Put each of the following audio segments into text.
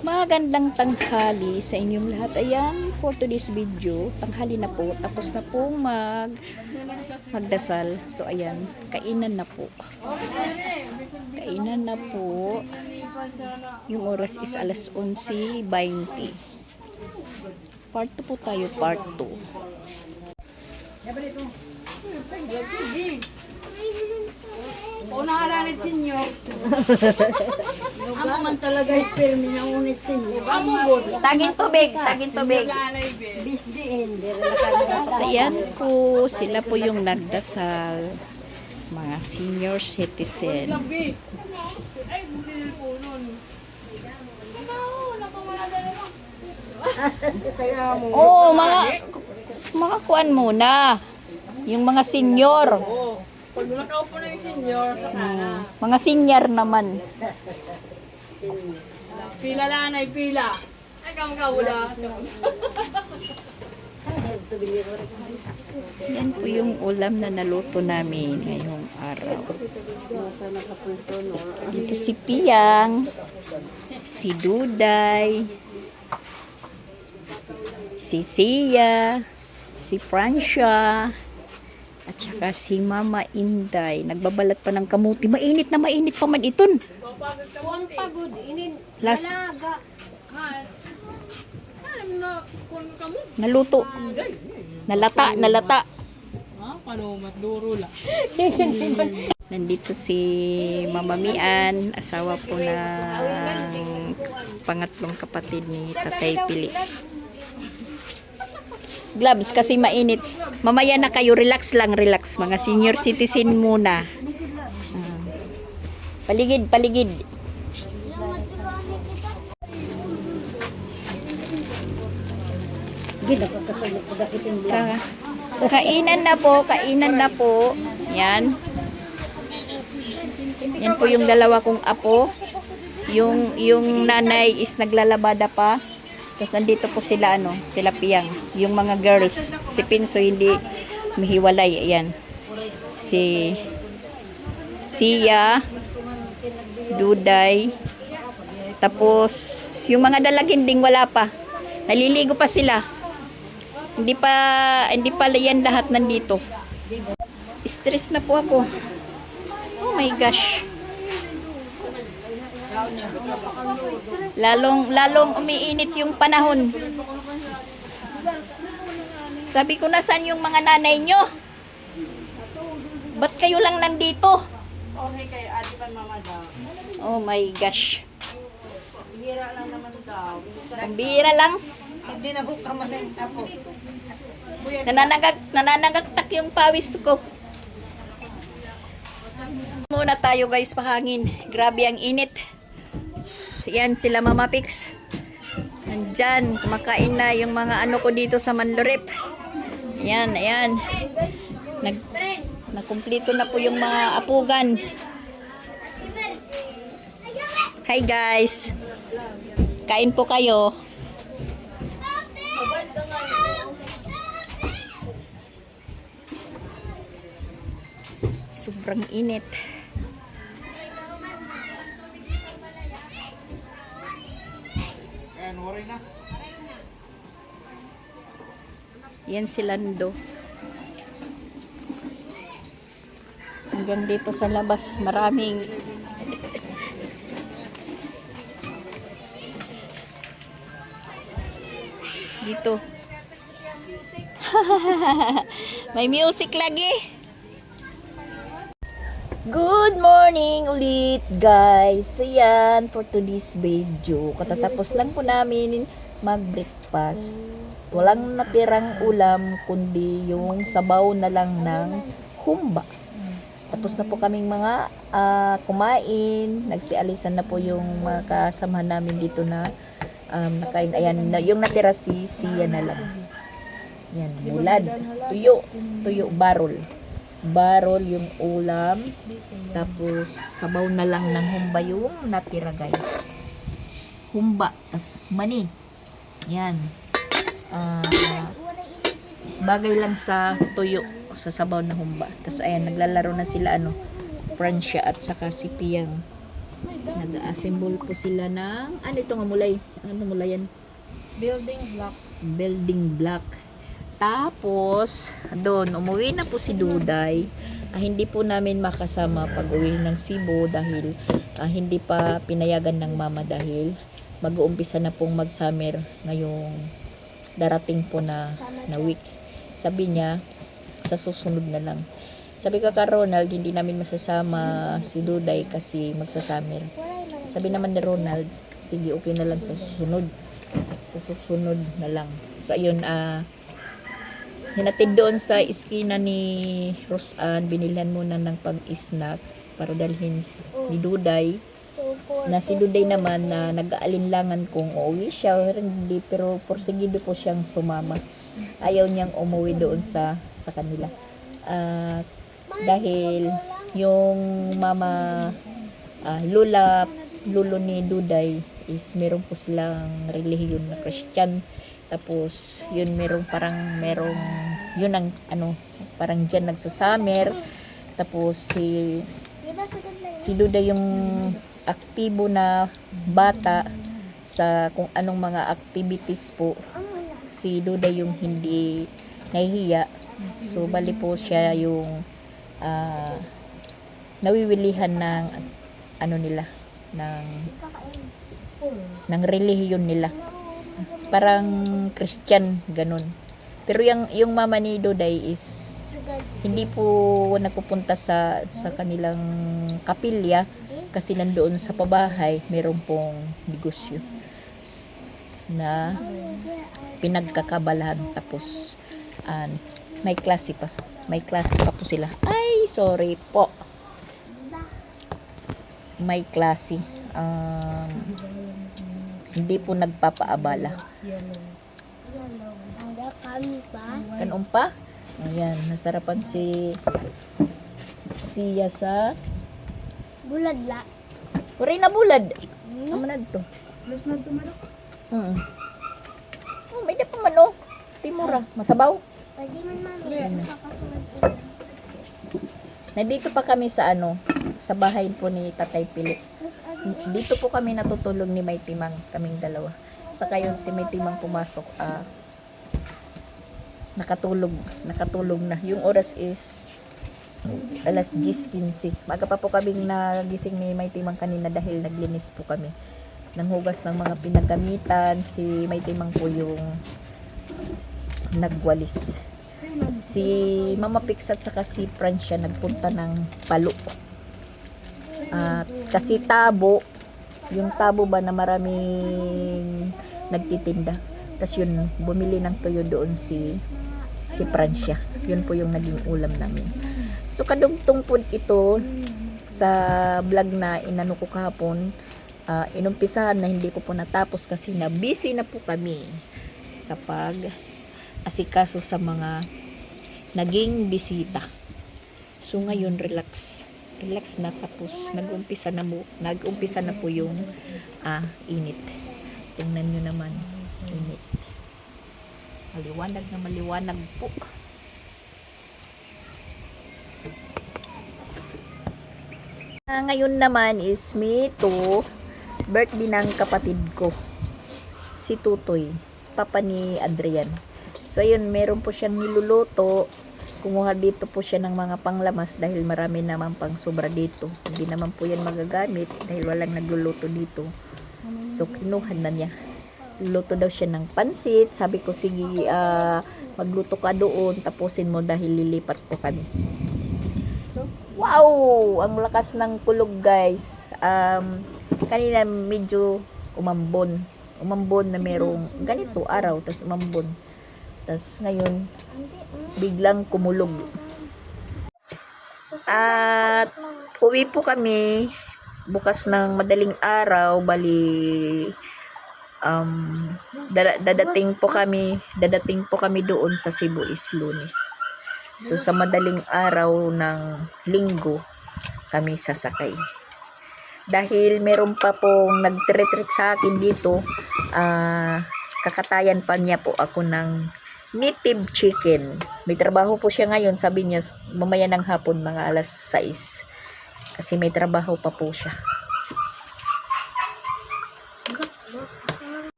Magandang tanghali sa inyong lahat. Ayan, for today's video, tanghali na po. Tapos na pong magdasal. So, ayan, kainan na po. Kainan na po. Yung oras is alas 11:20. Part 2 po tayo, part 2. Unahalanit sinyo. Ako man talaga espermi na unit sa inyo. Taging tubig, taging tubig. Bisdi ender. So, ayan po, sila po yung nagdasal. Mga senior citizen. Labi. Ay, buti po nun. Kaya mo. Oh, mga kuan muna. Yung mga senior. Oo. Pag nakaupo na yung senior, saka na. Mga senior naman. Pila lang ay pila. Ay, kamukawala. Yan po yung ulam na naluto namin ngayong araw. Dito si Piyang, si Duday, si Sia, si Francia, at saka si Mama Inday. Nagbabalat pa ng kamuti. Mainit na mainit pa man iton. Pagod inin. Last Naga. naluto. Nalata. Panumat, duro lang. Nandito si Mama Mian, asawa po ng pangatlong kapatid ni Tatay Pili. Gloves kasi mainit. Mamaya na kayo, relax lang, relax. Mga senior citizen muna. Paligid. Kainan na po. Yan. Yan po yung dalawa kong apo. Yung nanay is naglalabada pa. Tapos nandito po sila sila Piyang, yung mga girls. Si Pinso hindi mahiwalay. Ayan. Si Sia, Duday. Tapos yung mga dalaginding wala pa. Naliligo pa sila. Hindi pa yan lahat nandito. Stress na po ako. Oh my gosh. Lalong umiinit yung panahon. Sabi ko, nasaan yung mga nanay nyo? Ba't kayo lang nandito? Okay kay ate pa mama daw. Oh my gosh. Bira lang naman daw. Ang bira lang. Hindi na buka man ang apo. Nananagagtak yung pawis ko. Muna tayo guys, pahangin. Grabe ang init. Yan sila Mama Pix. Nandyan, kumakain na yung mga ko dito sa Manlurip. Ayan. Nakumplito na po yung mga apugan. Hi guys. Kain po kayo. Sobrang init. Yan si Lando. Hanggang dito sa labas, maraming dito. May music lagi. Good morning ulit guys. So yan, for today's video. Katatapos lang po namin mag-breakfast. Walang natirang ulam kundi yung sabaw na lang ng humba. Tapos na po kaming mga kumain. Nagsialisan na po yung mga kasamahan namin dito na nakain. Ayan, yung natira si Sia na lang. Yan, bulad. Tuyo, barol yung ulam. Tapos sabaw na lang ng humba yung natira guys. Humba, tas mani. Yan. Bagay lang sa tuyo, sa sabaw na humba. Tapos ayan, naglalaro na sila Francia at saka si Piyang. Nag-assemble po sila ng, ano ito nga mulay? Ano mulay yan? Building block. Building block. Tapos, doon, umuwi na po si Duday. Hindi po namin makasama pag uwi ng Cebu dahil hindi pa pinayagan ng mama dahil mag-uumpisa na pong mag-summer ngayong darating po na week. Sabi niya, sa susunod na lang. Sabi ko ka Ronald, hindi namin masasama si Duday kasi magsa-summer. Sabi naman ni Ronald, sige okay na lang sa susunod. Sa susunod na lang. So ayun, hinatid doon sa iskina ni Rosan, binilhan muna ng pag-snack para dalhin ni Duday. Na si Duday naman na nag-aalinlangan kung uuwi siya o hindi, pero porsigido po siyang sumama. Ayaw niyang umuwi doon sa kanila. Dahil yung mama, lulo ni Duday is meron po silang relihiyon na Christian. Tapos yun merong yun ang parang diyan nagsasamer. Tapos si Duday yung aktibo na bata sa kung anong mga activities po. Si Duday yung hindi nahihiya. So bali po siya yung nawiwilihan ng nila ng relihiyon nila. Parang Christian ganun. Pero yung mama ni Duday is hindi po nagpupunta sa kanilang kapilya kasi nandoon sa pabahay meron pong negosyo na pinagkakabalahan. Tapos may klase pa po sila. Ay, sorry po. May klase. Hindi po nagpapaabala. Kanon pa? Ayan, nasarapan siya sa Buladla. Uray na bulad. Amo na to. Plus na tumalok. May da pa man oh. Timura, masabaw. Pwede man mami. Kakasunod ko. Nandito pa kami sa sa bahay po ni Tatay Pili. Dito po kami natutulog ni May Timang, kaming dalawa. Saka yun si May Timang pumasok, nakatulog na. Yung oras is alas 10:15. Maga pa po kaming nagising ni May Timang kanina dahil naglinis po kami. Nanghugas ng mga pinagamitan. Si May Timang po yung nagwalis. Si Mama Pixat saka si Francia nagpunta ng Palo. Kasi yung tabo ba na maraming nagtitinda. Tapos yun, bumili ng tuyo doon si Francia. Yun po yung naging ulam namin. So kadugtong po ito sa vlog na inano ko kahapon. Inumpisahan na hindi ko po natapos kasi na busy na po kami sa asikaso sa mga naging bisita. So ngayon relax na, tapos nag-umpisa na po yung init. Tingnan nyo naman, init. Maliwanag po. Ngayon naman is May 2, birthday ng kapatid ko, si Tutoy, papa ni Adrian. So ayun, meron po siyang niluluto. Kumuha dito po siya ng mga panglamas dahil marami naman pang sobra dito. Hindi naman po yan magagamit dahil walang nagluluto dito. So kinuha na niya. Luto daw siya ng pansit. Sabi ko sige, magluto ka doon, tapusin mo dahil lilipat po kami. Wow! Ang lakas ng kulog guys. Kanina medyo umambon na merong ganito araw, tas umambon. Tas ngayon biglang kumulog. At uwi po kami bukas ng madaling araw, bali dadating po kami doon sa Cebu is Lunes. So sa madaling araw ng Linggo kami sasakay. Dahil meron pa pong nag-retreat sa akin dito, kakatayan pa niya po ako ng native chicken. May trabaho po siya ngayon, sabi niya mamaya ng hapon mga alas 6. Kasi may trabaho pa po siya.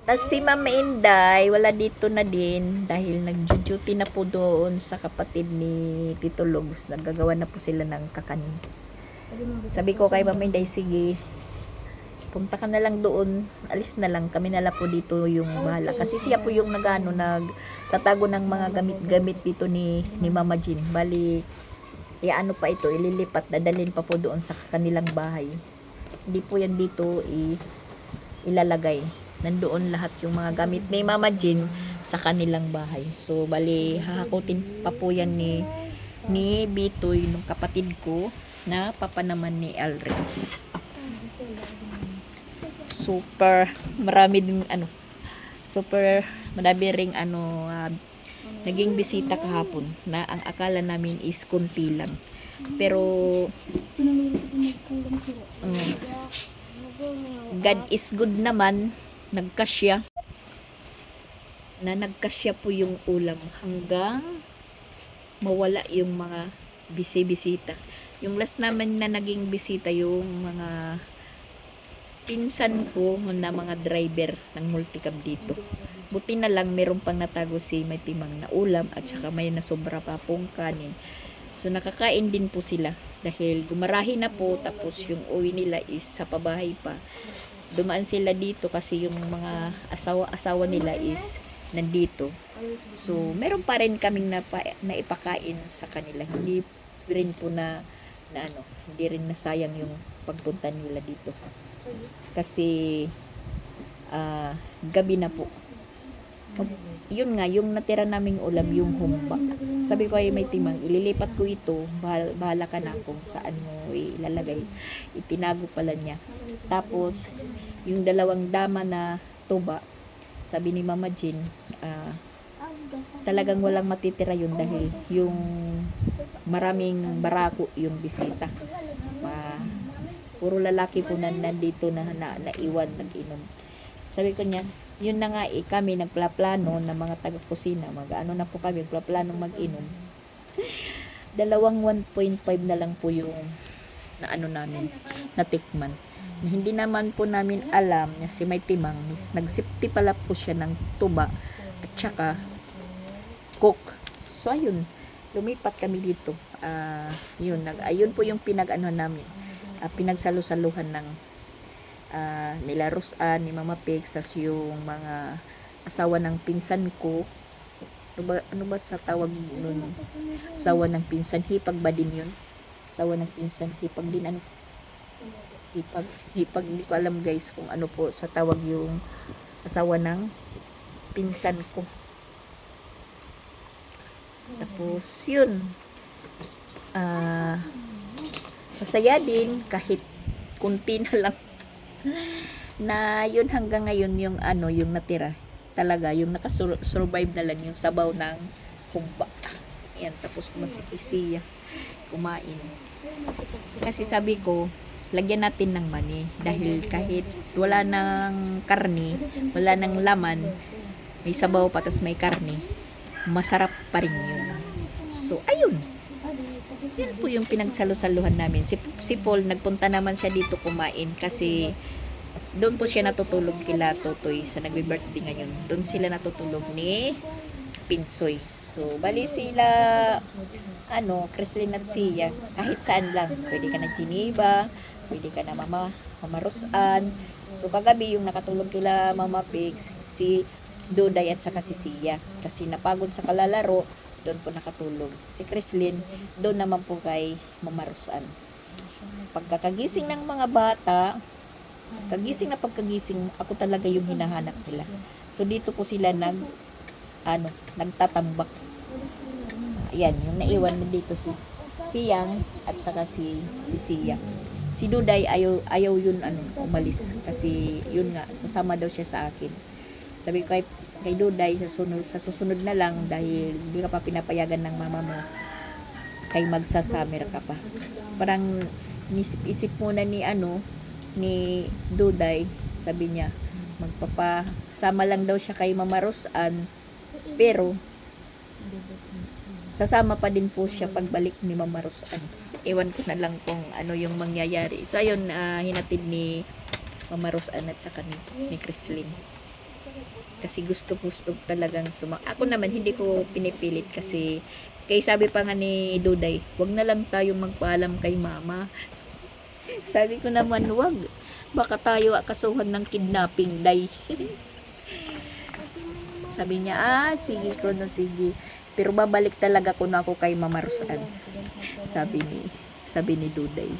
Tas si Mama Inday, wala dito na din dahil nag-duty na po doon sa kapatid ni Tito Logs. Naggagawa na po sila ng kakanin. Sabi ko kay Mama Inday, sige, punta ka na lang doon, alis na lang, kami na lang po dito yung bahala. Kasi siya po yung nagtatago ng mga gamit-gamit dito ni Mama Jean. Bali, ano pa ito, ililipat, dadalhin pa po doon sa kanilang bahay. Hindi po yan dito ilalagay. Nandoon lahat yung mga gamit ni Mama Jean sa kanilang bahay. So, bali, hahakutin pa po yan ni Bitoy, nung kapatid ko, na papa naman ni Alres. Super, marami din, super, madami ring, naging bisita kahapon, na ang akala namin is konti lang. Pero, God is good naman, nagkasya po yung ulam hanggang mawala yung mga bisita. Yung last naman na naging bisita yung mga pinsan ko na mga driver ng multicab dito. Buti na lang meron pang natago si may timang na ulam at saka may nasobra pa pong kanin. So nakakain din po sila dahil gumarahi na po, tapos yung uwi nila is sa pabahay pa. Dumaan sila dito kasi yung mga asawa nila is nandito. So meron pa rin kaming naipakain sa kanila. Hindi rin po hindi rin nasayang yung pagpunta nila dito. Kasi gabi na po. Yun nga, yung natira naming ulam, yung humba. Sabi ko ay may timang, ililipat ko ito, bahala ka na kung saan mo ilalagay. Itinago pala niya. Tapos, yung dalawang dama na tuba, sabi ni Mama Jean, talagang walang matitira yun dahil yung maraming barako yung bisita. Puro lalaki po nandito na naiwan, nag-inom. Sabi ko niya, yun na nga kami nagplaplano na mga taga-kusina, na po kami, nagplaplano mag-inom. 1.5 na lang po yung namin, natikman. Na hindi naman po namin alam na si May Timang, nagsipti pala po siya ng tuba at saka coke. So ayun, lumipat kami dito. Ayun po yung namin, pinagsalusaluhan ng nila Rosan, ni Mama Pix, tas yung mga asawa ng pinsan ko. Ano ba sa tawag nun? Asawa ng pinsan, hipag ba din yun? Asawa ng pinsan, hipag din hipag, hindi ko alam guys kung ano po sa tawag yung asawa ng pinsan ko. Tapos yun, masaya din kahit kunti na lang na yun hanggang ngayon yung yung natira talaga, yung nakasurvive na lang yung sabaw ng humba. Yan, tapos siya kumain. Kasi sabi ko, lagyan natin ng mani dahil kahit wala ng karne, wala ng laman, may sabaw pa tas may karne, masarap pa rin yun. So ayun, yan po yung pinagsalo-saluhan namin. Si Paul, nagpunta naman siya dito kumain kasi doon po siya natutulog kila Totoy sa nagbe-birthday ngayon. Doon sila natutulog ni Pinsoy. So, bali sila, Chrislyn at Sia, kahit saan lang. Pwede ka na Geneva, pwede ka na Mama Rosan. So, kagabi yung nakatulog kila Mama Pigs, si Duday at saka si Sia. Kasi napagod sa kalalaro, doon po nakatulog. Si Chrislyn, doon naman po kay Mama Rosan. Pagkakagising ng mga bata, pagkagising, ako talaga yung hinahanap nila. So, dito po sila nagtatambak. Ayan, yung naiwan na dito si Piyang at saka si Sia. Si Duday, ayaw yun umalis. Kasi, yun nga, sasama daw siya sa akin. Sabi ko kay Duday, sa susunod na lang dahil hindi ka pa pinapayagan ng mama mo, kay magsasamer ka pa. Parang isip muna ni Duday, sabi niya, magpapasama lang daw siya kay Mama Rosan, pero sasama pa din po siya pagbalik ni Mama Rosan. Ewan ko na lang kung ano yung mangyayari. So ayun, hinatid ni Mama Rosan at saka ni Chrislyn. Kasi gusto talagang Ako naman, hindi ko pinipilit kasi kay sabi pa nga ni Duday, wag na lang tayong magpaalam kay mama. Sabi ko naman, wag. Baka tayo kasuhan ng kidnapping, day. Sabi niya, sige ko, no, sige. Pero babalik talaga ko na ako kay Mama Rosan. Sabi ni Duday.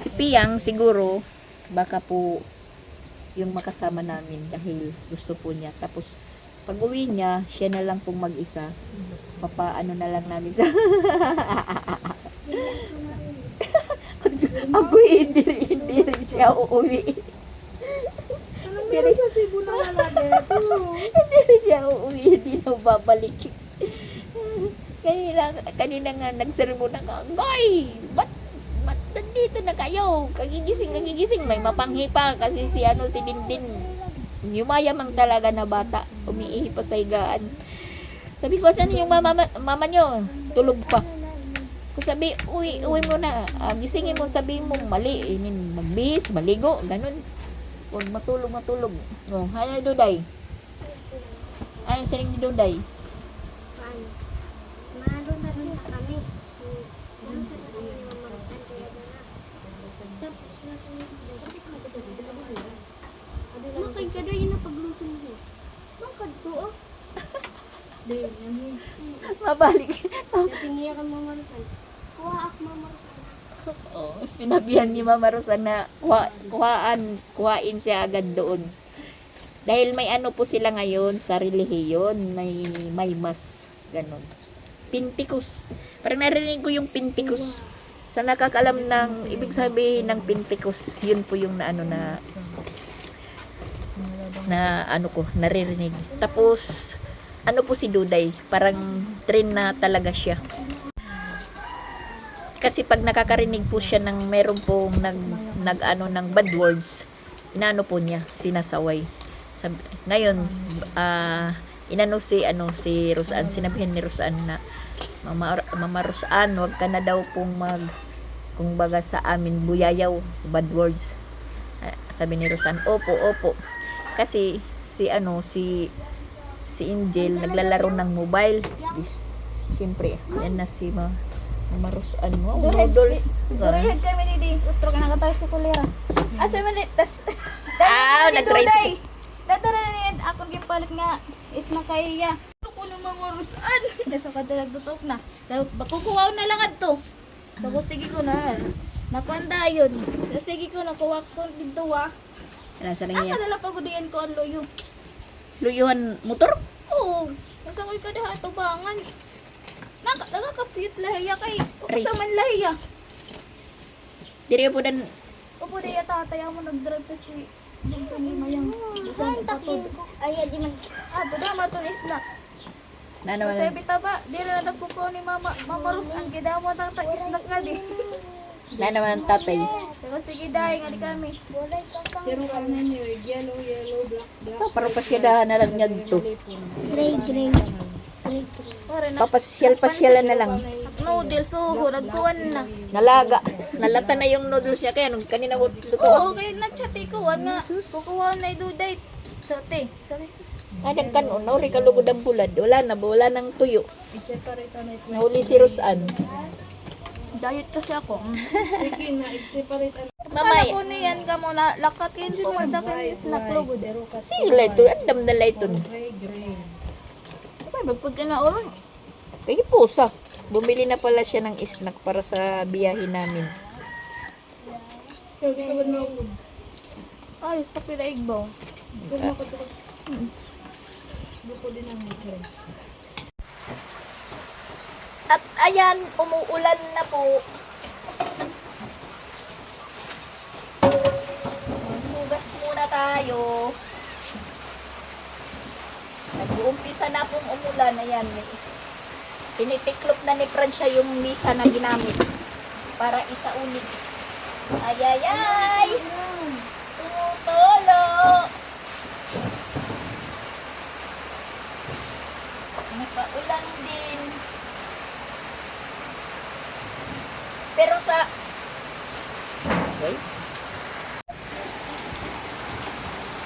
Si Piyang, siguro, baka po yung makasama namin dahil gusto po niya. Tapos, pag uwi niya, siya na lang pong mag-isa. Papaano na lang namin sa... Ako hindi rin siya uuwi. Anong meron sa Cebu na wala dito? Hindi rin siya uuwi, hindi na babalik. Kanina nga nagsermon na ka, Goy! Ba't nandito na kayo? Kagigising, may mapanghi pa kasi si Dindin. Yumayamang talaga na bata, umiihi pa sa higaan. Sabi ko, saan yung mama nyo? Tulog pa. Kung sabi, uwi mo na. Gisingin mo, sabihin mo, mali. Magbihis, maligo, ganun. Huwag matulog. Oh, hay Duday. Ayun, sining ni Duday. Paano? Marusan din kami. Marusan na kami ng marusan. Kaya na. Tapos nasunod din. Makay ka doon yung napaglusin mo. Makad to, oh. Mabalik. Kasi niya ka mamarusan. Kuha ako mamarusan. Oh, sinabihan ni Mama Rosa na kuhain siya agad doon. Dahil may ano po sila ngayon sa relihiyon, may mas, ganun. Pintikus. Parang narinig ko yung pintikus. Sa nakakalam ng ibig sabihin ng pintikus, yun po yung naririnig. Tapos ano po si Duday, parang train na talaga siya. Kasi pag nakakarinig po siya ng meron pong ng bad words, inano po niya, sinasaway. Ngayon, inano si Rosan, sinabihan ni Rosan na, Mama Rosan, wag ka na daw pong kung baga sa amin, buyayaw, bad words. Sabi ni Rosan, opo. Kasi si Angel naglalaro ng mobile. Siyempre, yan na si Mama Rosan mo. Noodles. Durihan kami ni Di. Utro ka nakatar sa kulera. Asa man tas. Nag-try. Dato na niyan akong gipalit nga is nakaiya. Ko ng mga rusan. Sa kada nagtutok na. Bakukuha na lang adto. Tapos sige ko na. Napandayon. Sige ko nakuha ko dito wa. Nasa lang yan. Nakadala pa ko diyan ko ang loyo. Luyuhan motor? Oo. Nasa ko'y kada tubangan. Nakakapiyot lahiya kay. Ray. Sa man lahiya. Diri po dan Opo diya tatay mo nag-drive ta si dito ni Mayang. Bisan patod. Ay, di man. Tuda maton snack. na naman. Kasi bitaba, di na nagkukuha ni Mama Rus ang gidamo tata snack nga di. Na naman ang tatay. Pero sige dai nga di kami. Bulay ka pa. Pero kanan nyo, yellow, black. Pero pasyada na lang niya dito. Gray. Pare na Pasyalan na lang. noodles so nagkuhan na. Nalaga. Nalata na yung noodles niya kaya nung kanina mo luto. Oo, kaya nagchati ko nga. Kukuha na iduday. Sote. Adan kan ori kalugod ang bulad. Wala nang tuyo. I-separate na ito. Nahuli si Rosan. Diet kasi ako. Sige na, i-separate na. Mamay. Kala ko niyan ka muna. Lakat yan dyan magdakin yung snack lugod. Sila ito. Andam na ito. Gray. Ay, magpag ka na oron. Kaya pusa. Bumili na pala siya ng snack para sa biyahe namin. Ayos pa pila igbaw. Lupo din ang gray. At ayan, umuulan na po. Hugas muna tayo. Nag-uumpisa na pong umulan. Ayan, tinitiklop na ni Francia yung misa na ginamit para isauli. Ayayay! Tumutulo! Nakaulan din. Pero sa... Okay.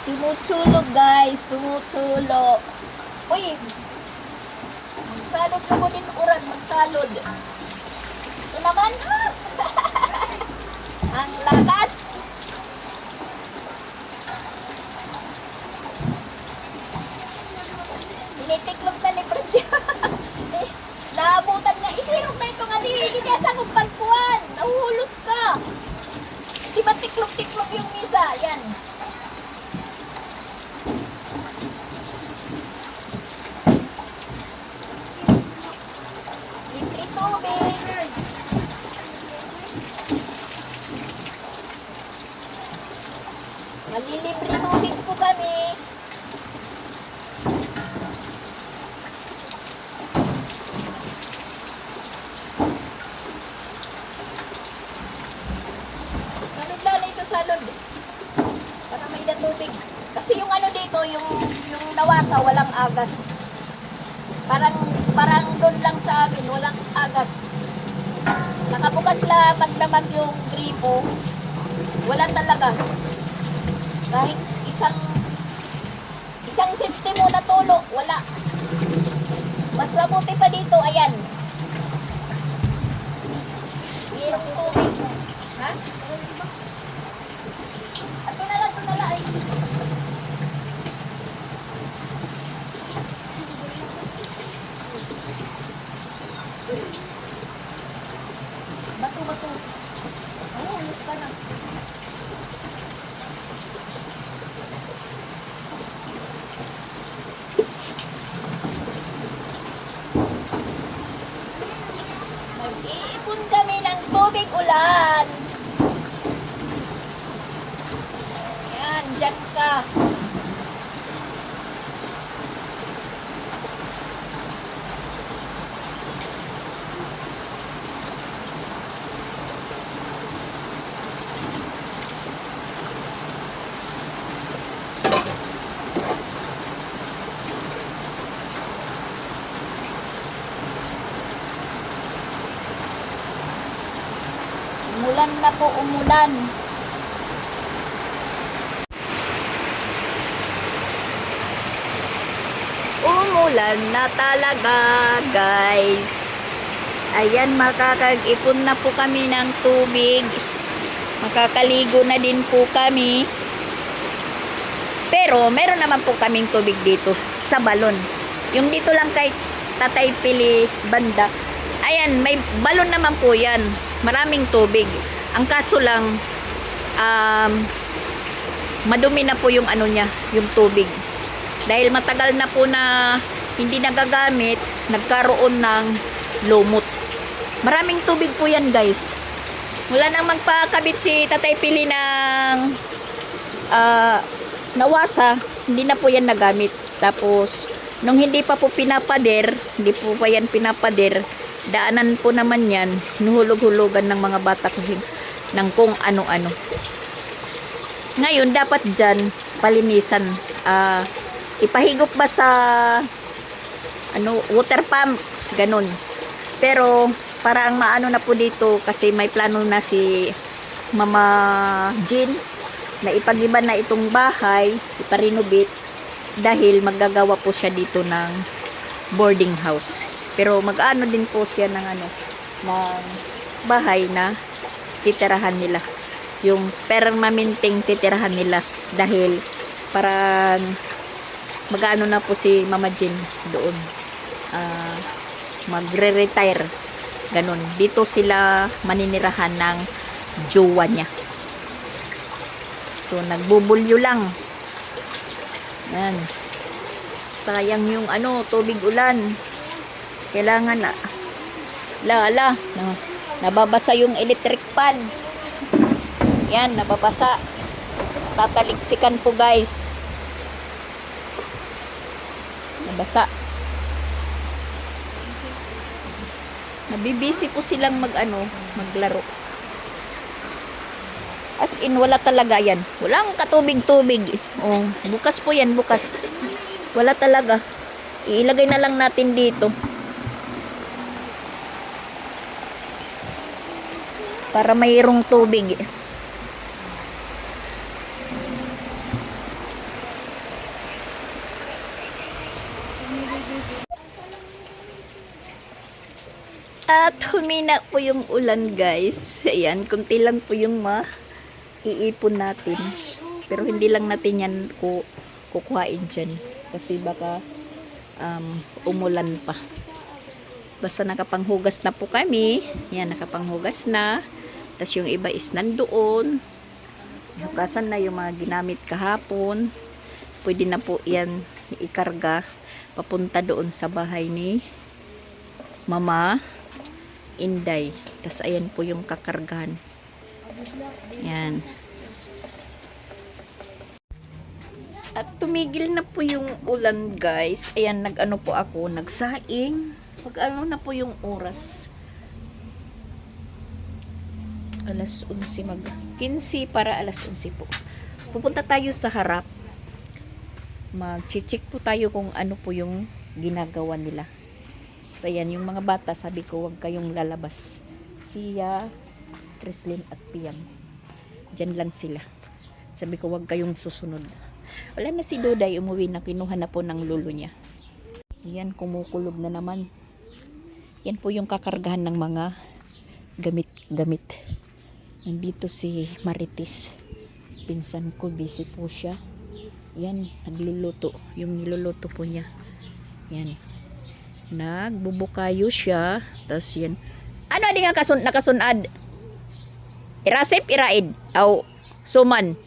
Tumutulog guys, tumutulog. Uy, magsalod ka mo din uran, magsalod. Ito naman, ang lakas. Tinitiklog na ni Pradya. Naabutan nga, isirog na ito nga hindi niya sa pagpuan. Nahuhulos ka. Di ba tiklog-tiklog yung misa? Yan. Libre tubig. Malilibre tubig po kami. Salod lang ito, salod. Para may na tubig. Kasi yung ano dito, yung nawasa, walang agas. Parang doon lang sa amin, walang agas. Nakabukas lang, magdamag yung gripo. Wala talaga. Kahit isang sentimo na tulo, wala. Mas mabuti pa dito, ayan. Hirap tubig. Ha? Ito na lang, ay. Bato. Oh, ulos ka na. Mag-iipon kami ng tubig ulan. Yan, dyan ka. Umulan na po, umulan. Umulan na talaga, guys. Ayan, makakag-ipon na po kami ng tubig. Makakaligo na din po kami. Pero, meron naman po kaming tubig dito sa balon. Yung dito lang kay Tatay Pili banda. Ayan, may balon naman po yan. Maraming tubig. Ang kaso lang, madumi na po yung ano niya, yung tubig. Dahil matagal na po na hindi nagagamit, nagkaroon ng lumot. Maraming tubig po yan, guys. Wala nang magpakabit si Tatay Pili ng nawasa, hindi na po yan nagamit. Tapos, nung hindi pa po pinapader, hindi po pa yan pinapader, daanan po naman yan, nuhulog-hulugan ng mga bata ng kung ano-ano. Ngayon, dapat dyan, palinisan. Ipahigop ba sa water pump, ganun. Pero, parang maano na po dito, kasi may plano na si Mama Jean, na ipagiba na itong bahay, iparenovate, dahil maggagawa po siya dito ng boarding house. Pero mag-ano din po siya ng ng bahay na titirahan nila. Yung permanenteng titirahan nila, dahil parang mag-ano na po si Mama Jean doon. Magre-retire. Ganon. Dito sila maninirahan ng jowa niya. So, nagbubulyo lang. Yan. Sayang yung tubig ulan. Kailangan na. Nababasa yung electric pan. Yan, nababasa. Tataliksikan po, guys. Nabasa. Nabibisi po silang maglaro. As in, wala talaga yan. Walang katubig-tubig. Oh, bukas po yan, bukas. Wala talaga. Iilagay na lang natin dito. Para mayroong tubig. At humina po yung ulan guys. Ayan, kunti lang po yung iipon natin. Pero hindi lang natin yan kukuhain dyan. Kasi baka umulan pa. Basta nakapanghugas na po kami. Yan, nakapanghugas na. Tapos yung iba is nandoon. Hugasan na yung mga ginamit kahapon. Pwede na po yan ikarga papunta doon sa bahay ni Mama Inday. Tapos ayan po yung kakargahan. Yan. At tumigil na po yung ulan guys. Ayan, nag-ano po ako, nagsaing. Pag-ano na po yung oras. Alas 11 15 para alas 11 po. Pupunta tayo sa harap. Mag-check po tayo kung ano po yung ginagawa nila. So ayan, yung mga bata, sabi ko wag kayong lalabas. Siya, Creslin at Piam. Diyan lang sila. Sabi ko wag kayong susunod. Wala na si Doday, umuwi na, kinuha na po ng lolo niya. Yan, kumukulog na naman. Yan po yung kakargahan ng mga gamit-gamit. Nandito si Marites. Pinsan ko, busy po siya. Yan, nagluluto. Yung niluluto po niya. Yan. Nagbubukayo siya. Tapos yan. Ano di nga nakasunad? Irasip, iraid. Aw, suman.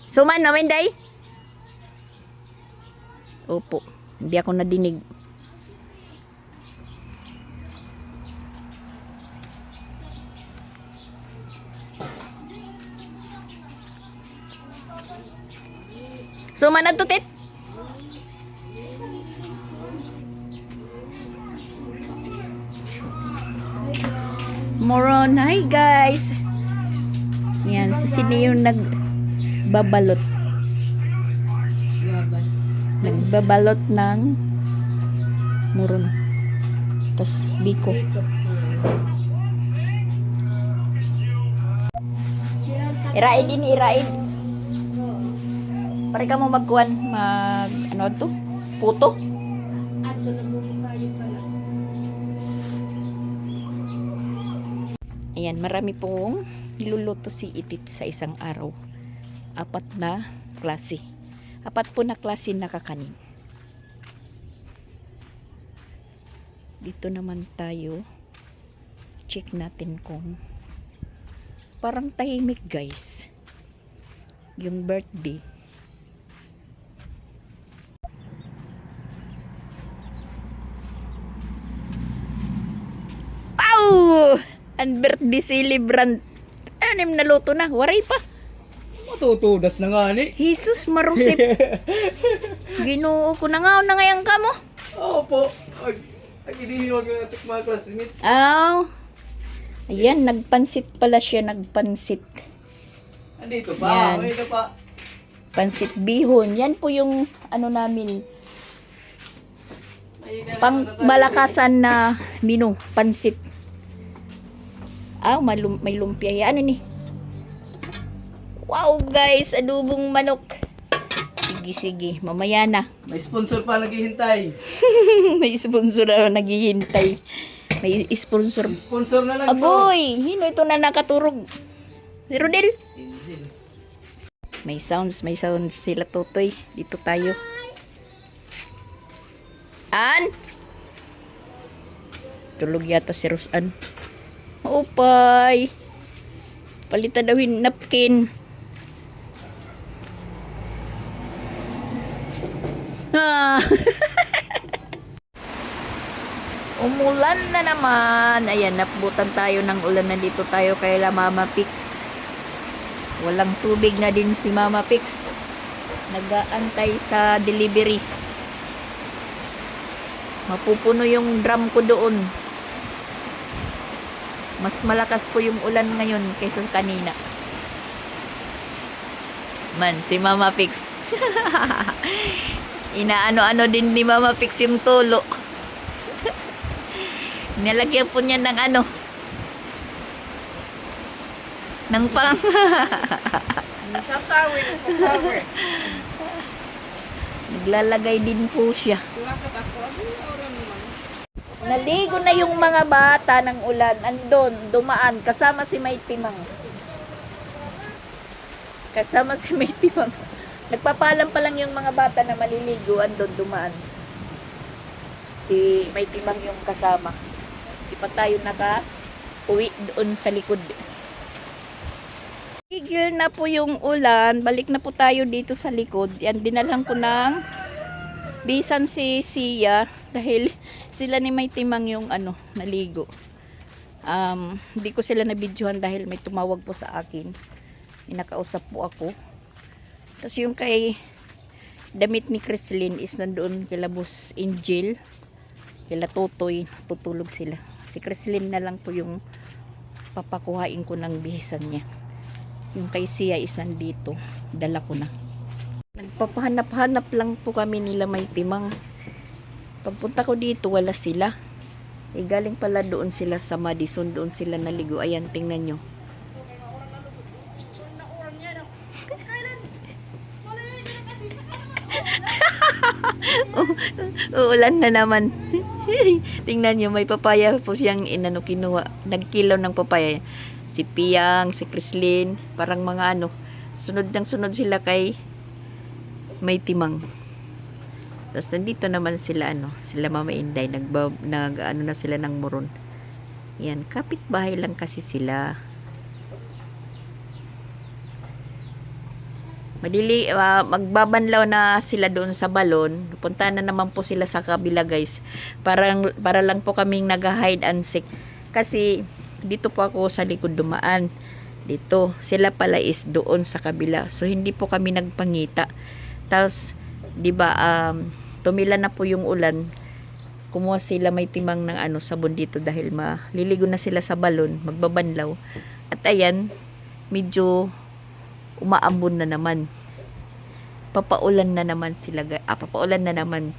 Suman, namin day? Opo. Hindi ako nadinig. Suman na tutit? Moron. Hi guys. Yan, si Sini yung nagbabalot. Nagbabalot ng moron. Tas biko. Iraid ini, iraid. Pare ka mo magkuhan, ano to? Puto? Ato nagbubukayo pala. Ayan, marami pong niluluto si Itit sa isang araw. 4 na klase. 4 po na klase na kakanin. Dito naman tayo. Check natin kung parang tahimik guys. Yung birthday. Wow! Ang birthday celebrant. Ano yung naluto na? Waray pa. Matutudas na nga ni. Jesus marusip. Ginoo ko na nga ngayon ka mo. Opo. Ay, hindi huwag yung atik mga classmate. Aw. Ayan, nagpansit pala siya, nagpansit. Andito Yan. pa. May na pa. Pansit bihon. Yan po yung ano namin, pang malakasan na menu, pansit. May lumpia. Ano ni? Wow guys, adubong manok. Sige, mamaya na. May sponsor pa naghihintay. May sponsor na naghihintay. May sponsor. Sponsor na lang to. Agoy, hino ito na nakaturog. Si Rodel. May sounds sila Totoy. Dito tayo. An? Tulog yata si Rosan. Opay. Palitan daw yung napkin. Umulan na naman. Ayan, naputan tayo ng ulan. Nandito tayo kay Mama Pix. Walang tubig na din si Mama Pix. Nag-aantay sa delivery. Mapupuno yung drum ko doon. Mas malakas po yung ulan ngayon kaysa kanina. Man, si Mama Pix. Inaano-ano din ni Mama Pix yung tulo. Nilagyan po niya ng ano. Ng pang. Sasawi. Naglalagay din po siya. Bakit ako? Ano yung oras naman? Naligo na yung mga bata ng ulan. Andon, dumaan. Kasama si May Timang. Kasama si May Timang. Nagpapalam pa lang yung mga bata na maliligo. Andon, dumaan. Si May Timang yung kasama. Di pa tayo naka-uwi doon sa likod. Tigil na po yung ulan. Balik na po tayo dito sa likod. Yan, dinalang ko ng bisan si Sia dahil sila ni May Timang yung naligo. Hindi ko sila nabidyohan dahil may tumawag po sa akin. Inakausap po ako. Tapos yung kay damit ni Chrislyn is nandoon kila Boss Angel, kila Totoy, tutulog sila. Si Chrislyn na lang po yung papakuhain ko ng bihisan niya. Yung kay Sia is nandito. Dala ko na. Nagpapahanap-hanap lang po kami nila May Timang. Pagpunta ko dito, wala sila. Galing pala doon sila sa Madison. Doon sila naligo. Ayan, tingnan nyo. Uulan na naman. Tingnan nyo, may papaya po siyang kinuha. Nagkilaw ng papaya. Si Piang, si Chrislyn, parang mga sunod ng sunod sila kay May Timang. Tapos nandito naman sila sila Mama Inday, na sila ng Moron. Yan, kapitbahay lang kasi sila. Magbabanlaw na sila doon sa balon. Punta na naman po sila sa kabila, guys. Para lang po kaming nag-hide and seek. Kasi dito po ako sa likod dumaan. Dito. Sila pala is doon sa kabila. So, hindi po kami nagpangita. Tapos, diba, tumila na po yung ulan. Kumuha sila May Timang ng sabon dito dahil maliligo na sila sa balon. Magbabanlaw. At ayan, medyo umaambon na naman. Papaulan na naman sila. Papaulan na naman.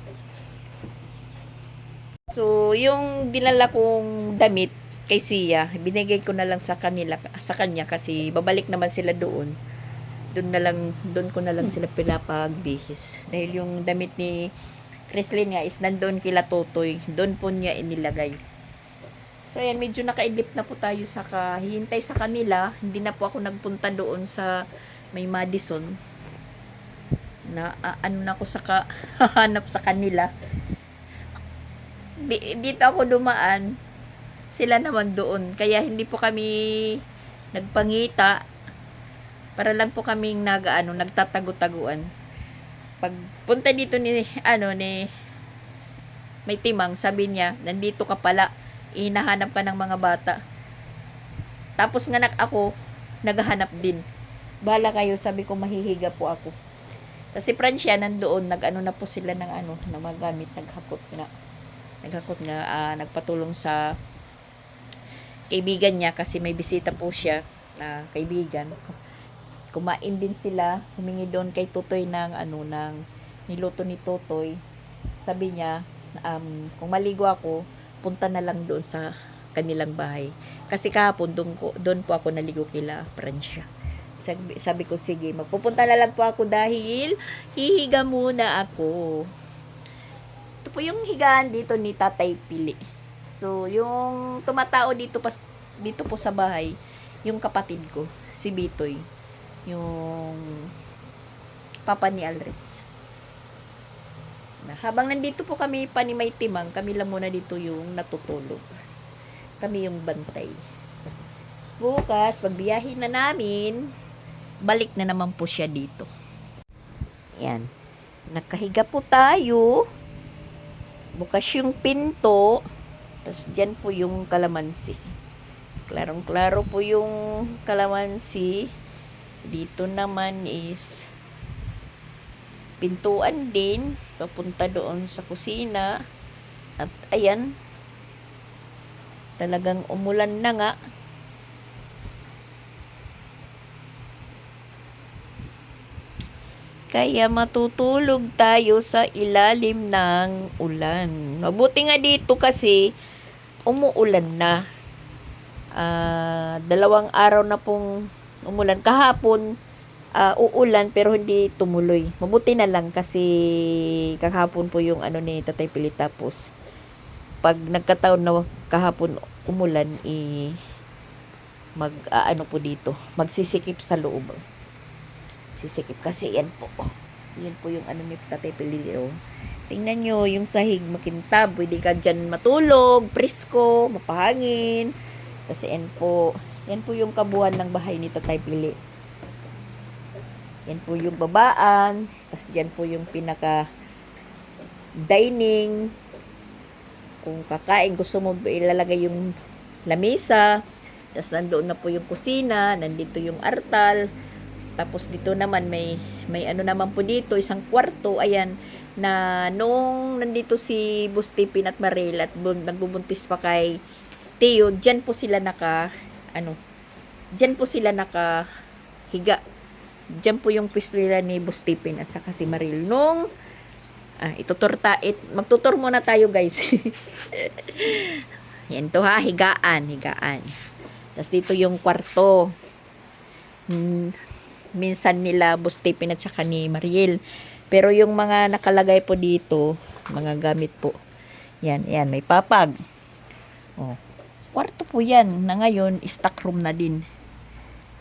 So, yung dinala kong damit kay Sia, binigay ko na lang sa kanya kasi babalik naman sila doon. Doon ko na lang sila pinapagbihis. Dahil yung damit ni Chrislyn nga is nandoon kila Totoy. Doon po niya inilagay. So ayan, medyo nakaidlip na po tayo sa hihintay sa kanila. Hindi na po ako nagpunta doon sa may Madison. Na na ako sa hahanap sa kanila. Dito ako dumaan. Sila naman doon. Kaya hindi po kami nagpangita. Para lang po kaming nagtatago-taguan. Pagpunta dito ni May Timang, sabi niya, nandito ka pala. Hinahanap ka ng mga bata. Tapos nga ako, naghahanap din. Bahala kayo, sabi ko, mahihiga po ako. Kasi Francia, nandoon, na po sila ng na magamit, naghakot nga, nagpatulong sa kaibigan niya kasi may bisita po siya na kaibigan. Kumain din sila, humingi doon kay Totoy ng niluto ni Totoy. Sabi niya, kung maligo ako, punta na lang doon sa kanilang bahay. Kasi kahapon doon po ako naligo kila Francia. Sabi ko, sige, magpupunta na lang po ako dahil hihiga muna ako. Ito po yung higaan dito ni Tatay Pili. So, yung tumatao dito po sa bahay, yung kapatid ko, si Bitoy, yung papa ni Alreds. Habang nandito po kami pa ni May Timang, kami lang muna dito yung natutulog. Kami yung bantay. Bukas, pagbiyahin na namin, balik na naman po siya dito. Yan. Nakahiga po tayo. Bukas yung pinto. Tapos dyan po yung kalamansi. Klarong-klaro po yung kalamansi. Dito naman is pintuan din. Papunta doon sa kusina. At ayan. Talagang umulan na nga. Kaya matutulog tayo sa ilalim ng ulan. Mabuti nga dito kasi umuulan na. 2 araw na pong umulan. Kahapon, uulan pero hindi tumuloy. Mabuti na lang kasi kahapon po yung ano ni Tatay Pili, tapos pag nagkataon na kahapon umulan, ano po dito, magsisikip sa loob. Sisikip kasi yan po. Yan po yung ano ni Tatay Pili. Oh. Tingnan nyo, yung sahig makintab. Pwede ka dyan matulog, presko, mapahangin. Kasi yan po yung kabuuan ng bahay ni Tatay Pili. Yan po yung babaan. Tapos yan po yung pinaka dining. Kung kakain, gusto mo ilalagay yung lamesa. Tapos nandoon na po yung kusina. Nandito yung artal. Tapos dito naman may ano naman po dito, isang kwarto. Ayan, na nung nandito si Bustipin at Maril at nagbubuntis pa kay Teo, diyan po sila nakahiga. Diyan po yung pwesto nila ni Bustipin at saka si Maril. Nung magtutur muna tayo, guys. Yan to ha, higaan. Tapos dito yung kwarto. Minsan nila Bustipin at saka ni Mariel. Pero yung mga nakalagay po dito, mga gamit po. Yan, may papag. Oh, kwarto po yan na ngayon, stock room na din.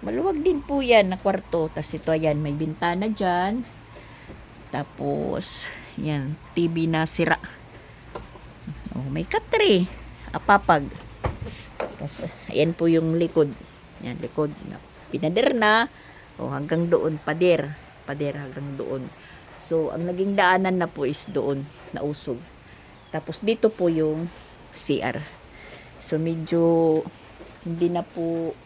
Maluwag din po yan na kwarto. Tapos ito, ayan, may bintana dyan. Tapos, yan, TV na sira. Oh, may katre. Papag. Tapos, ayan po yung likod. Yan, likod. Pinader na. O, hanggang doon, pader hanggang doon. So, ang naging daanan na po is doon, na usog. Tapos, dito po yung CR. So, medyo hindi na po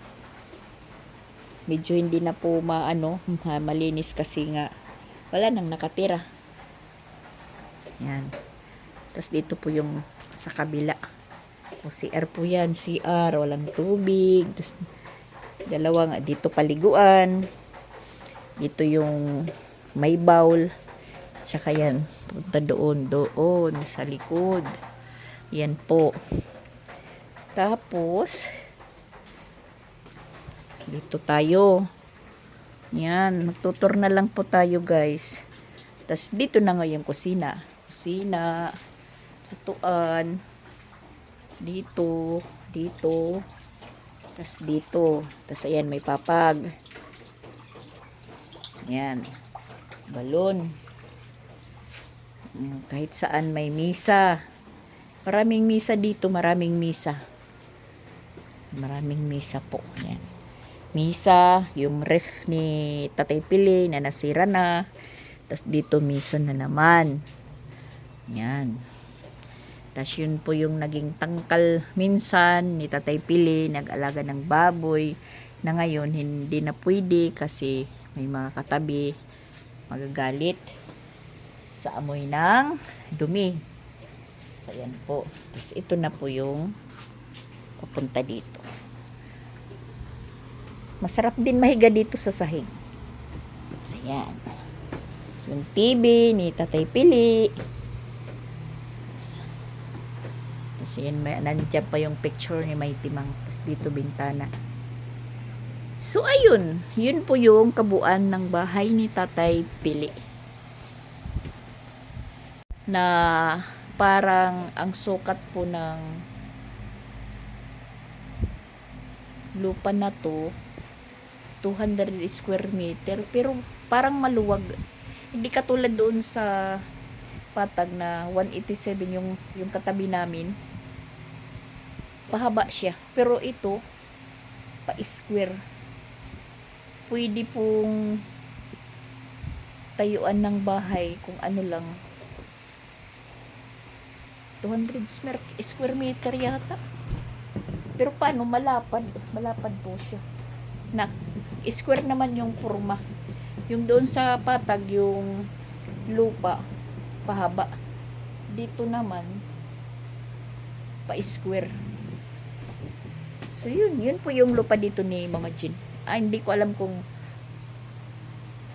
malinis kasi nga wala nang nakatira. Yan. Tapos, dito po yung sa kabila. O, CR po yan. CR, walang tubig. Tapos, dalawa nga dito paliguan. Dito yung may bowl. Tsaka yan, punta doon sa likod. Yan po. Tapos dito tayo. Yan, magtutur na lang po tayo, guys. Tapos dito na nga yung kusina. Tutuan. Dito. Tapos dito. Tapos ayan, may papag. Ayan. Balon. Kahit saan may misa. Maraming misa dito. Maraming misa po. Ayan. Misa. Yung ref ni Tatay Pili na nasira na. Tapos dito misa na naman. Ayan. Tapos yun po yung naging tangkal minsan ni Tatay Pili, nag-alaga ng baboy, na ngayon hindi na pwede kasi may mga katabi magagalit sa amoy ng dumi. So yan po. Tapos ito na po yung papunta dito. Masarap din mahiga dito sa sahig. So yan. Yung TV ni Tatay Pili. Kasi yan, nandiyan pa yung picture ni May Timang. Tapos dito bintana. So ayun, yun po yung kabuuan ng bahay ni Tatay Pili. Na parang ang sukat po ng lupa na to 200 square meter, pero parang maluwag. Hindi katulad doon sa Patag na 187 yung katabi namin. Pahaba siya. Pero ito, pa-square. Pwede pong tayuan ng bahay kung ano lang. 200 square meter yata. Pero paano? Malapad. Malapad po siya. Na, square naman yung forma. Yung doon sa Patag, yung lupa, pahaba. Dito naman, pa-square. So yun po yung lupa dito ni Mama Jean. Hindi ko alam kung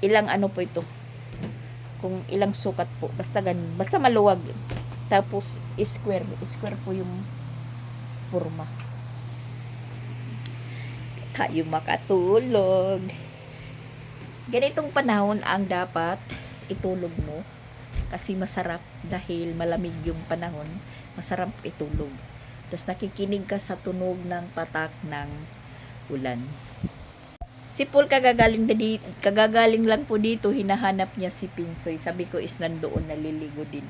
ilang ano po ito. Kung ilang sukat po. Basta ganun. Basta maluwag. Tapos square. Square po yung forma. Tayo makatulog. ganitong panahon ang dapat itulog mo kasi masarap dahil malamig yung panahon, masarap itulog. Tapos nakikinig ka sa tunog ng patak ng ulan. Si Paul kagagaling lang po dito, hinahanap niya si Pinsoy. Sabi ko is nandoon naliligo din.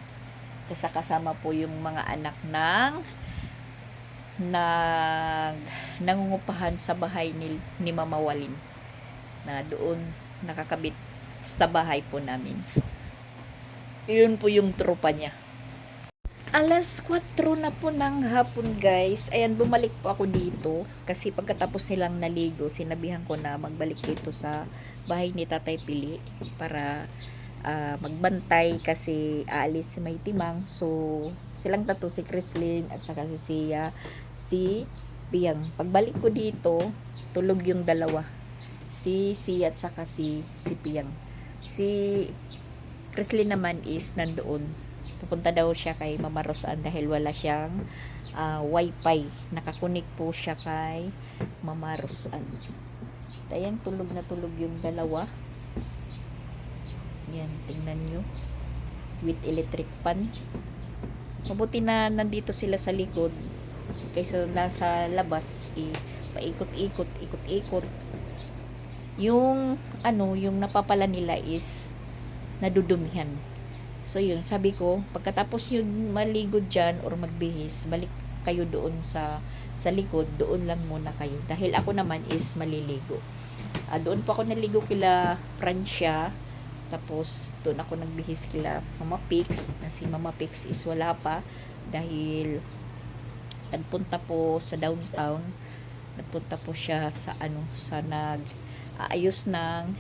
Kasi kasama po yung mga anak ng nangungupahan sa bahay ni Mama Walin na doon nakakabit sa bahay po namin. Yun po yung tropa niya. Alas 4 na po ng hapon guys. Ayan, bumalik po ako dito kasi pagkatapos nilang naligo, sinabihan ko na magbalik dito sa bahay ni Tatay Pili para magbantay kasi aalis si May Timang. So silang tatlo, si Chrislyn at saka si Sia, si Piang. Pagbalik ko dito, tulog yung dalawa, si Sia at saka si Piang. Si Chrislyn naman is nandoon, pupunta daw siya kay Mama Rosan dahil wala siyang wifi, nakakunik po siya kay Mama Rosan. Ayan, tulog na tulog yung dalawa. Yan, tingnan nyo. With electric pan. Mabuti na nandito sila sa likod kaysa nasa labas, paikot-ikot, ikot-ikot. Yung yung napapala nila is nadudumihan. So yun, sabi ko, pagkatapos yun maligo dyan or magbihis, balik kayo doon sa likod, doon lang muna kayo. Dahil ako naman is maliligo. Doon po ako naligo kila Francia. Tapos, doon ako nagbihis kila Mama Pix. Na si Mama Pix is wala pa. Dahil, nagpunta po sa downtown. Nagpunta po siya sa sa nag-aayos ng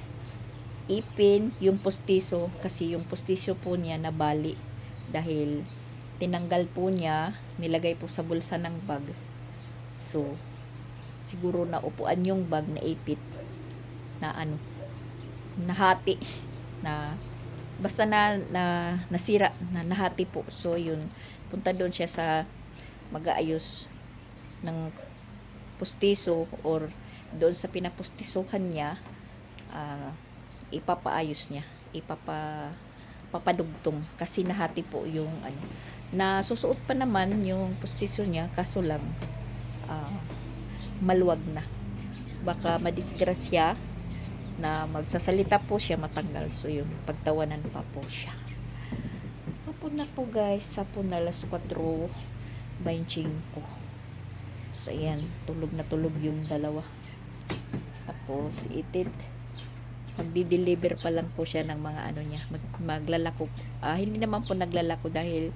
ipin, yung postiso. Kasi yung postiso po niya nabali. Dahil, tinanggal po niya, nilagay po sa bulsa ng bag. So, siguro na upuan yung bag na ipit. Na nahati. Na basta nasira, nahati po. So yun, punta doon siya sa mag-aayos ng pustiso or doon sa pinapustisuhan niya, ipapaayos niya, papadugtong kasi nahati po yung na susuot pa naman yung pustiso niya, kaso lang maluwag na, baka madisgrasya na magsasalita po siya, matanggal. So yun, pagtawanan pa po siya. Hapon na po guys, hapon na alas 4:25. So ayan, tulog na tulog yung dalawa. Tapos itid, magdi-deliver pa lang po siya ng mga niya, maglalako. Hindi naman po naglalako dahil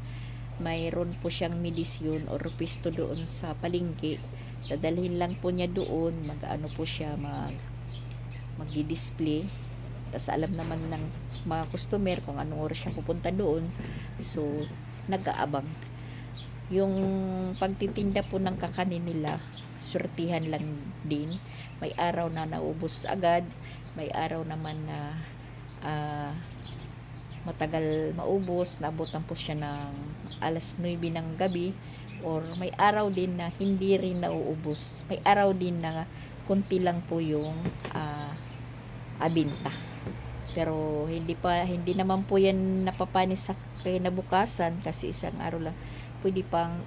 mayroon po siyang medisyon or pisto doon sa palengke. Dadalhin lang po niya doon, po siya, magdi-display. Tapos alam naman ng mga customer kung anong oras siya pupunta doon. So, nag-aabang. Yung pagtitinda po ng kakanin nila, surtihan lang din. May araw na naubos agad. May araw naman na matagal maubos. Naabutan po siya ng alas 9 ng gabi. Or may araw din na hindi rin nauubos. May araw din na konti lang po yung abinta. Pero hindi naman po yan napapanis sa kinabukasan kasi isang araw lang pwede pang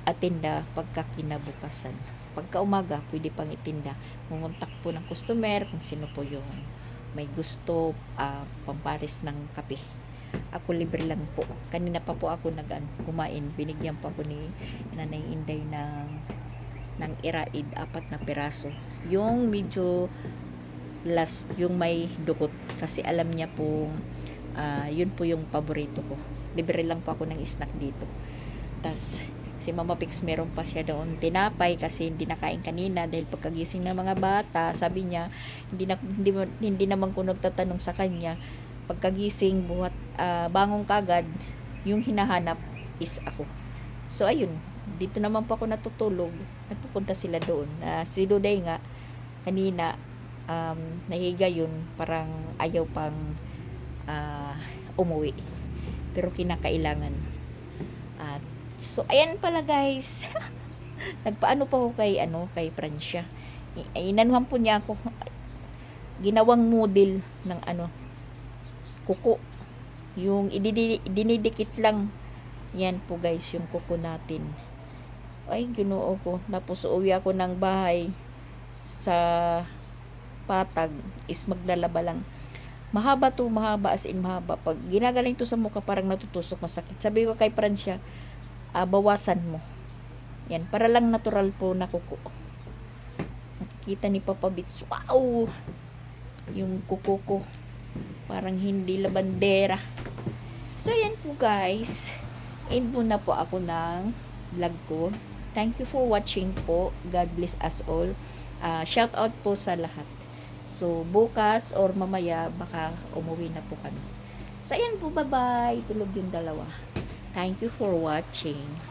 atinda pagka kinabukasan. Pagka umaga pwede pang itinda. Mumuntak po ng customer kung sino po yung may gusto pampares ng kape. Ako libre lang po. Kanina pa po ako kumain. Binigyan pa ako ni Nanay Inday ng iraid, 4 na piraso. Yung medyo last, yung may dukot. Kasi alam niya po, yun po yung paborito ko. Libre lang po ako ng snack dito. Tas si Mama Pix meron pa siya doon tinapay kasi hindi nakain kanina dahil pagkagising ng mga bata, sabi niya, hindi naman ko nagtatanong sa kanya. Pagkagising, bangon kagad, yung hinahanap is ako. So ayun, dito naman po ako natutulog. Nagpupunta sila doon. Si Duday nga, kanina, nahiga yun, parang ayaw pang umuwi. Pero kinakailangan. So, ayan pala guys. Nagpaano pa ako kay Francia. Inanuhan po niya ako. ginawang model ng kuko. Yung dinidikit lang. Yan po guys, yung kuko natin. Ay, ginoo ko. Tapos uwi ako ng bahay sa patag is maglalaba lang. Mahaba to, mahaba as in mahaba. Pag ginagaling to sa mukha, parang natutusok, masakit. Sabi ko kay Francia, bawasan mo. Yan, para lang natural po na kuko. Nakikita ni Papa Bits, wow! Yung kuko ko, parang hindi labandera. So, yan po guys. End muna po ako ng vlog ko. Thank you for watching po. God bless us all. Shout out po sa lahat. So, bukas or mamaya, baka umuwi na po kami. So, ayan po, bye-bye. Tulog yung dalawa. Thank you for watching.